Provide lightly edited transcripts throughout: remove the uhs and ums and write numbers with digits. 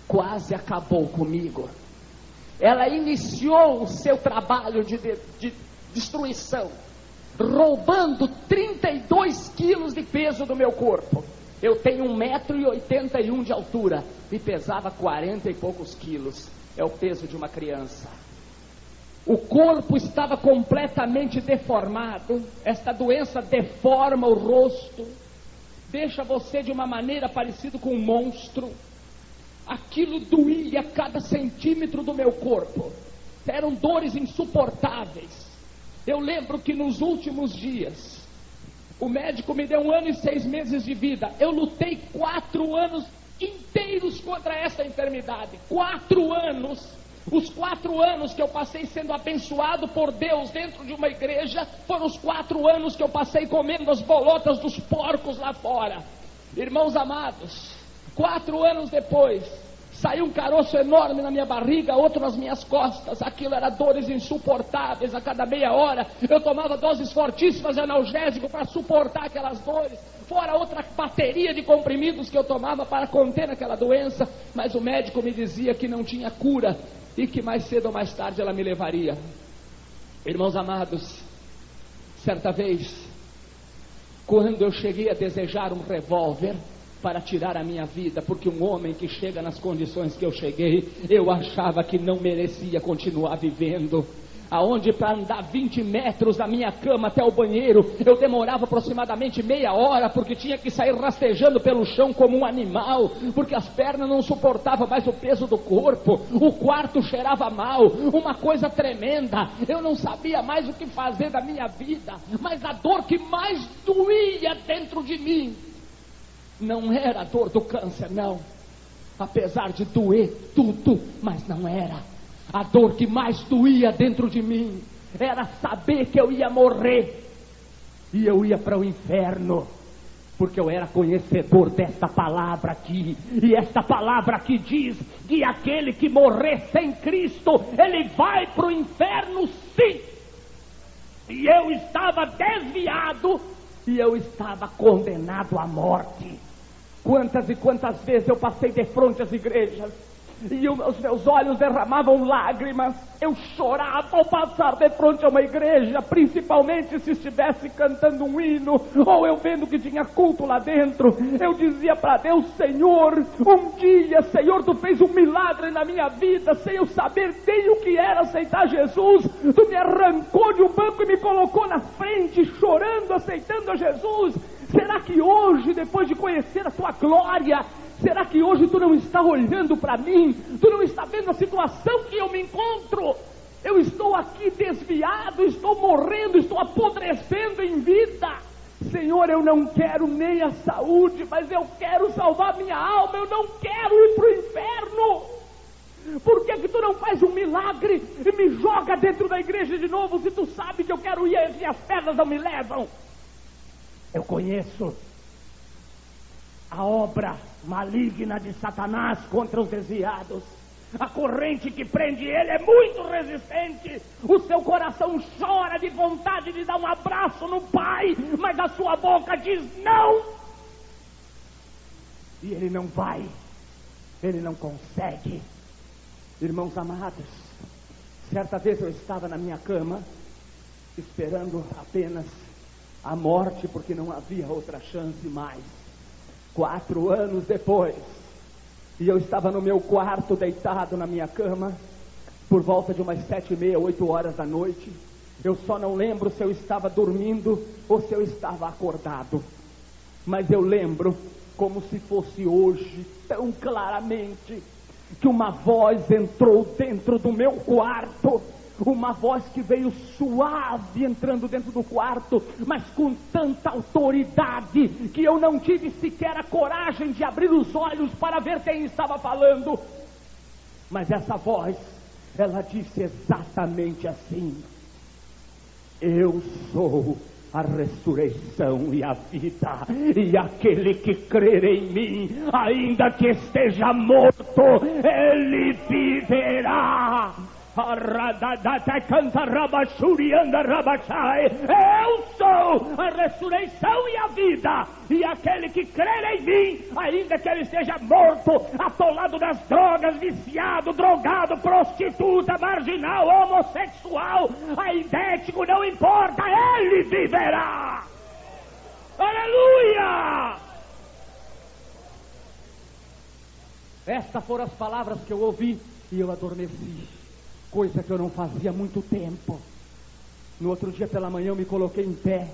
quase acabou comigo. Ela iniciou o seu trabalho de destruição, roubando 32 quilos de peso do meu corpo. Eu tenho 1,81 m de altura e pesava 40 e poucos quilos. É o peso de uma criança. O corpo estava completamente deformado. Esta doença deforma o rosto, deixa você de uma maneira parecida com um monstro. Aquilo doía cada centímetro do meu corpo. Eram dores insuportáveis. Eu lembro que nos últimos dias, o médico me deu 1 ano e 6 meses de vida. Eu lutei 4 anos inteiros contra essa enfermidade. 4 anos. Os 4 anos que eu passei sendo abençoado por Deus dentro de uma igreja, foram os 4 anos que eu passei comendo as bolotas dos porcos lá fora. Irmãos amados, 4 anos depois, saiu um caroço enorme na minha barriga, outro nas minhas costas. Aquilo era dores insuportáveis. A cada meia hora eu tomava doses fortíssimas de analgésico para suportar aquelas dores, fora outra bateria de comprimidos que eu tomava para conter aquela doença. Mas o médico me dizia que não tinha cura e que mais cedo ou mais tarde ela me levaria. Irmãos amados, certa vez, quando eu cheguei a desejar um revólver para tirar a minha vida, porque um homem que chega nas condições que eu cheguei, eu achava que não merecia continuar vivendo. Aonde para andar 20 metros da minha cama até o banheiro, eu demorava aproximadamente meia hora, porque tinha que sair rastejando pelo chão como um animal, porque as pernas não suportavam mais o peso do corpo. O quarto cheirava mal, uma coisa tremenda. Eu não sabia mais o que fazer da minha vida, mas a dor que mais doía dentro de mim não era a dor do câncer, não. Apesar de doer tudo, mas não era. A dor que mais doía dentro de mim era saber que eu ia morrer e eu ia para o inferno, porque eu era conhecedor desta palavra aqui. E esta palavra aqui diz que aquele que morrer sem Cristo, ele vai para o inferno, sim. E eu estava desviado e eu estava condenado à morte. Quantas e quantas vezes eu passei de frente às igrejas e os meus olhos derramavam lágrimas. Eu chorava ao passar de frente a uma igreja, principalmente se estivesse cantando um hino, ou eu vendo que tinha culto lá dentro. Eu dizia para Deus: Senhor, um dia, Senhor, Tu fez um milagre na minha vida, sem eu saber nem o que era aceitar Jesus. Tu me arrancou de um banco e me colocou na frente, chorando, aceitando a Jesus. Será que hoje, depois de conhecer a Tua glória, será que hoje Tu não está olhando para mim? Tu não está vendo a situação que eu me encontro? Eu estou aqui desviado, estou morrendo, estou apodrecendo em vida. Senhor, eu não quero nem a saúde, mas eu quero salvar minha alma. Eu não quero ir para o inferno. Por que Tu não faz um milagre e me joga dentro da igreja de novo, se Tu sabe que eu quero ir e as pernas não me levam? Eu conheço a obra maligna de Satanás contra os desviados. A corrente que prende ele é muito resistente. O seu coração chora de vontade de dar um abraço no Pai, mas a sua boca diz não. E ele não vai, ele não consegue. Irmãos amados, certa vez eu estava na minha cama, esperando apenas a morte, porque não havia outra chance mais. 4 anos depois, e eu estava no meu quarto, deitado na minha cama, por volta de umas 7h30, 8 horas da noite. Eu só não lembro se eu estava dormindo ou se eu estava acordado, mas eu lembro como se fosse hoje, tão claramente, que uma voz entrou dentro do meu quarto. Uma voz que veio suave entrando dentro do quarto, mas com tanta autoridade que eu não tive sequer a coragem de abrir os olhos para ver quem estava falando. Mas essa voz, ela disse exatamente assim: eu sou a ressurreição e a vida, e aquele que crer em mim, ainda que esteja morto, ele viverá. Eu sou a ressurreição e a vida, e aquele que crer em mim, ainda que ele esteja morto, atolado nas drogas, viciado, drogado, prostituta, marginal, homossexual, aidético, não importa, ele viverá. Aleluia! Estas foram as palavras que eu ouvi e eu adormeci, coisa que eu não fazia há muito tempo. No outro dia pela manhã eu me coloquei em pé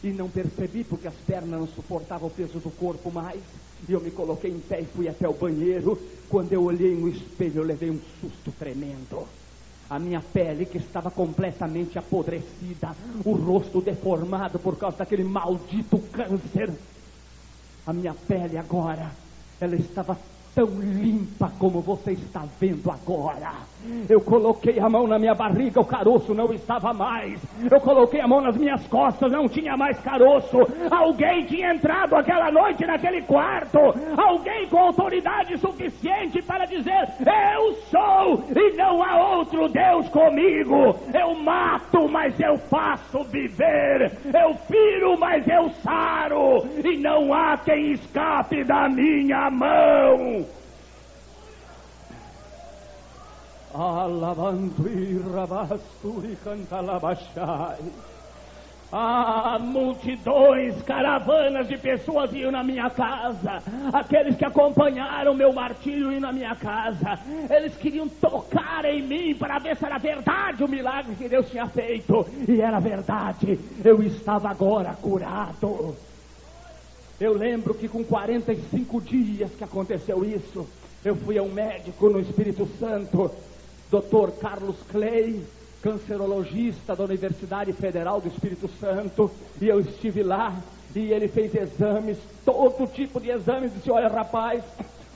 e não percebi, porque as pernas não suportavam o peso do corpo mais, e eu me coloquei em pé e fui até o banheiro. Quando eu olhei no espelho eu levei um susto tremendo. A minha pele, que estava completamente apodrecida, o rosto deformado por causa daquele maldito câncer, a minha pele agora, ela estava tão limpa como você está vendo agora. Eu coloquei a mão na minha barriga, o caroço não estava mais. Eu coloquei a mão nas minhas costas, não tinha mais caroço. Alguém tinha entrado aquela noite naquele quarto, alguém com autoridade suficiente para dizer: eu sou e não há outro Deus comigo. Eu mato, mas eu faço viver. Eu firo, mas eu saro, e não há quem escape da minha mão. Alabando rabasturi cantalabashai. Multidões, caravanas de pessoas iam na minha casa. Aqueles que acompanharam meu martírio iam na minha casa. Eles queriam tocar em mim para ver se era verdade o milagre que Deus tinha feito. E era verdade, eu estava agora curado. Eu lembro que com 45 dias que aconteceu isso, eu fui ao médico no Espírito Santo, Dr. Carlos Clay, cancerologista da Universidade Federal do Espírito Santo, e eu estive lá, e ele fez exames, todo tipo de exames, e disse: olha, rapaz,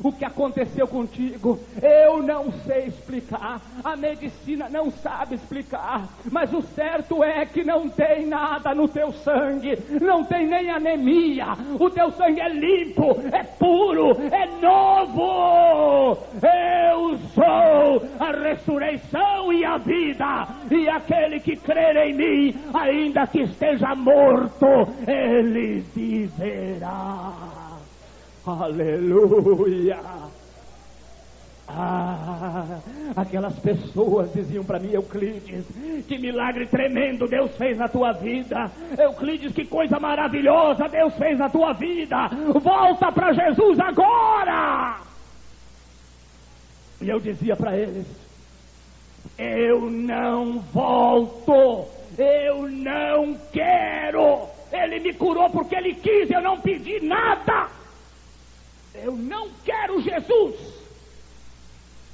o que aconteceu contigo, eu não sei explicar, a medicina não sabe explicar, mas o certo é que não tem nada no teu sangue, não tem nem anemia, o teu sangue é limpo, é puro, é novo. Eu sou a ressurreição e a vida, e aquele que crer em mim, ainda que esteja morto, ele viverá. Aleluia! Aquelas pessoas diziam para mim: Euclides, que milagre tremendo Deus fez na tua vida. Euclides, que coisa maravilhosa Deus fez na tua vida. Volta para Jesus agora! E eu dizia para eles: eu não volto, eu não quero. Ele me curou porque ele quis, eu não pedi nada. Eu não quero Jesus.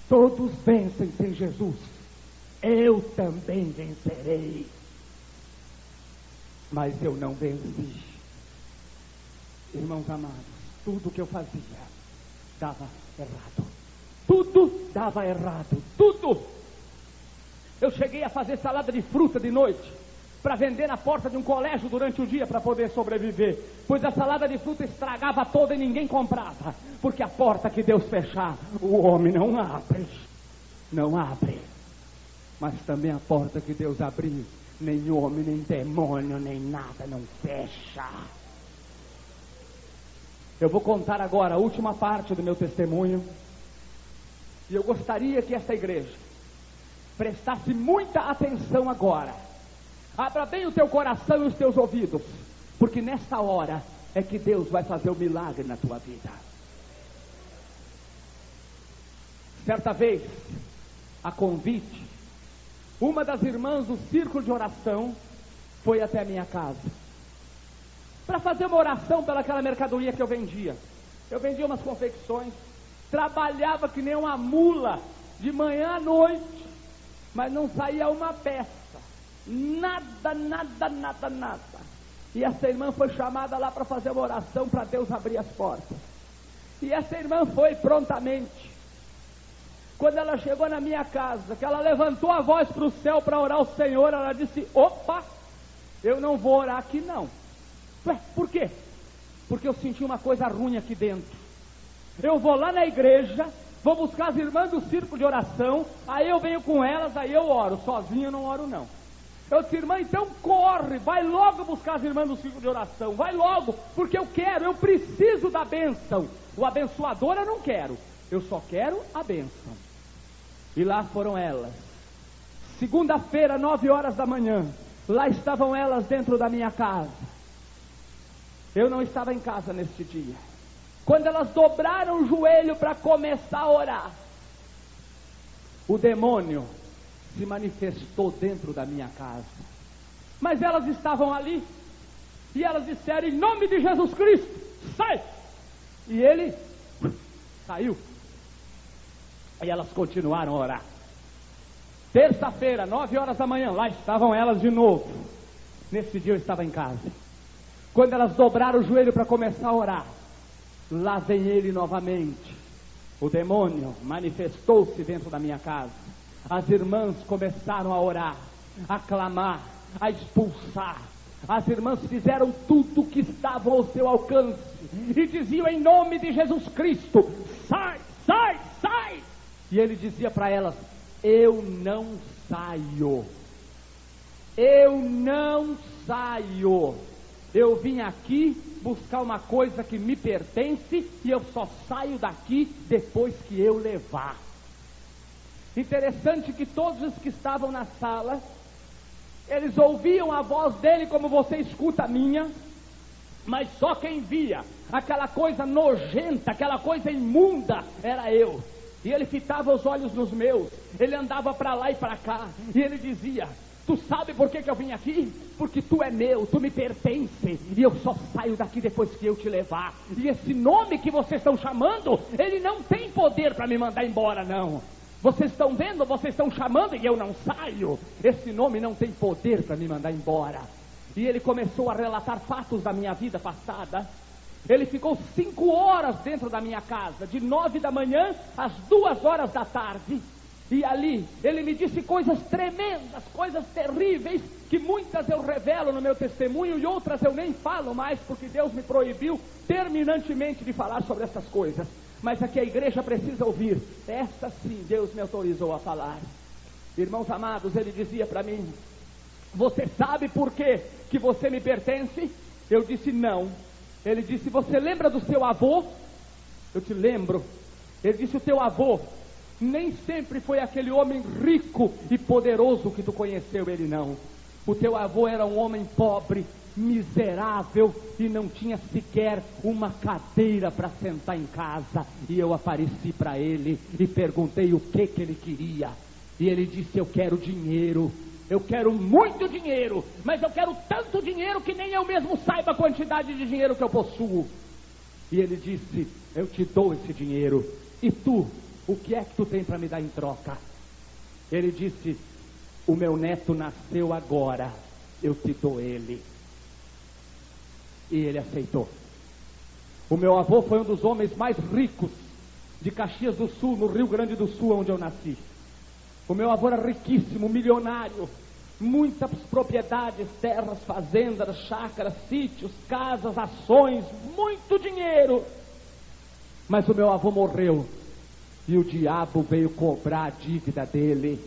Todos vencem sem Jesus, eu também vencerei. Mas eu não venci. Irmãos amados, tudo que eu fazia dava errado. Tudo dava errado, tudo. Eu cheguei a fazer salada de fruta de noite para vender na porta de um colégio durante o dia para poder sobreviver, pois a salada de fruta estragava toda e ninguém comprava, porque a porta que Deus fechar, o homem não abre, mas também a porta que Deus abrir, nem homem, nem demônio, nem nada não fecha. Eu vou contar agora a última parte do meu testemunho, e eu gostaria que esta igreja prestasse muita atenção agora. Abra bem o teu coração e os teus ouvidos, porque nessa hora é que Deus vai fazer o milagre na tua vida. Certa vez, a convite, uma das irmãs do círculo de oração foi até a minha casa para fazer uma oração pelaquela mercadoria que eu vendia. Eu vendia umas confecções, trabalhava que nem uma mula, de manhã à noite, mas não saía uma peça. Nada. E essa irmã foi chamada lá para fazer uma oração para Deus abrir as portas. E essa irmã foi prontamente. Quando ela chegou na minha casa, que ela levantou a voz para o céu para orar ao Senhor, ela disse: opa, eu não vou orar aqui não. Ué, por quê? Porque eu senti uma coisa ruim aqui dentro. Eu vou lá na igreja, vou buscar as irmãs do círculo de oração, aí eu venho com elas, aí eu oro, sozinho eu não oro não. Eu disse, irmã, então corre, vai logo buscar as irmãs do círculo de oração, vai logo, porque eu preciso da bênção. O abençoador eu não quero, eu só quero a bênção. E lá foram elas. Segunda-feira, 9 horas da manhã, lá estavam elas dentro da minha casa. Eu não estava em casa neste dia. Quando elas dobraram o joelho para começar a orar, o demônio se manifestou dentro da minha casa. Mas elas estavam ali, e elas disseram, em nome de Jesus Cristo, sai! E ele saiu. E elas continuaram a orar. Terça-feira, 9 horas da manhã, lá estavam elas de novo. Nesse dia eu estava em casa. Quando elas dobraram o joelho para começar a orar, lá vem ele novamente. O demônio manifestou-se dentro da minha casa. As irmãs começaram a orar, a clamar, a expulsar. As irmãs fizeram tudo que estava ao seu alcance e diziam em nome de Jesus Cristo, sai, sai, sai. E ele dizia para elas, eu não saio. Eu não saio. Eu vim aqui buscar uma coisa que me pertence e eu só saio daqui depois que eu levar. Interessante que todos os que estavam na sala, eles ouviam a voz dele como você escuta a minha, mas só quem via aquela coisa nojenta, aquela coisa imunda, era eu. E ele fitava os olhos nos meus, ele andava para lá e para cá, e ele dizia, tu sabe por que eu vim aqui? Porque tu é meu, tu me pertence, e eu só saio daqui depois que eu te levar. E esse nome que vocês estão chamando, ele não tem poder para me mandar embora, não. Vocês estão vendo, vocês estão chamando e eu não saio. Esse nome não tem poder para me mandar embora. E ele começou a relatar fatos da minha vida passada. Ele ficou 5 horas dentro da minha casa, de 9 da manhã às 2 horas da tarde. E ali, ele me disse coisas tremendas, coisas terríveis, que muitas eu revelo no meu testemunho e outras eu nem falo mais, porque Deus me proibiu terminantemente de falar sobre essas coisas. Mas aqui a igreja precisa ouvir. Essa sim Deus me autorizou a falar. Irmãos amados, ele dizia para mim, você sabe por que você me pertence? Eu disse não. Ele disse, você lembra do seu avô? Eu te lembro. Ele disse, o teu avô nem sempre foi aquele homem rico e poderoso que tu conheceu, ele não. O teu avô era um homem pobre, miserável, e não tinha sequer uma cadeira para sentar em casa. E eu apareci para ele e perguntei o que ele queria. E ele disse, eu quero dinheiro. Eu quero muito dinheiro, mas eu quero tanto dinheiro que nem eu mesmo saiba a quantidade de dinheiro que eu possuo. E ele disse, eu te dou esse dinheiro. E tu, o que é que tu tem para me dar em troca? Ele disse, o meu neto nasceu agora, eu te dou ele. E ele aceitou. O meu avô foi um dos homens mais ricos de Caxias do Sul, no Rio Grande do Sul, onde eu nasci. O meu avô era riquíssimo, milionário, muitas propriedades, terras, fazendas, chácaras, sítios, casas, ações, muito dinheiro. Mas o meu avô morreu e o diabo veio cobrar a dívida dele.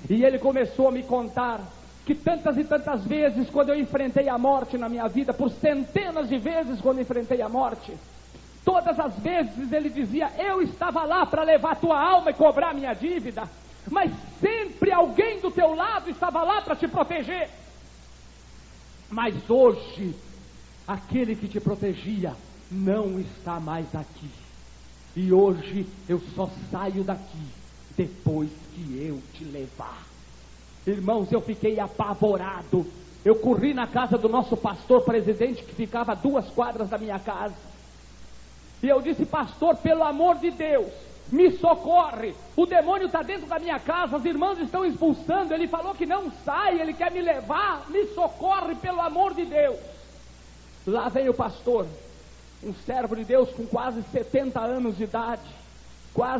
E ele começou a me contar que tantas e tantas vezes, quando eu enfrentei a morte na minha vida, por centenas de vezes quando enfrentei a morte, todas as vezes ele dizia, eu estava lá para levar a tua alma e cobrar a minha dívida, mas sempre alguém do teu lado estava lá para te proteger. Mas hoje, aquele que te protegia não está mais aqui. E hoje eu só saio daqui depois que eu te levar. Irmãos, eu fiquei apavorado. Eu corri na casa do nosso pastor presidente, que ficava a 2 quadras da minha casa. E eu disse, pastor, pelo amor de Deus, me socorre. O demônio está dentro da minha casa, as irmãs estão expulsando. Ele falou que não sai, ele quer me levar. Me socorre, pelo amor de Deus. Lá vem o pastor, um servo de Deus com quase 70 anos de idade, quase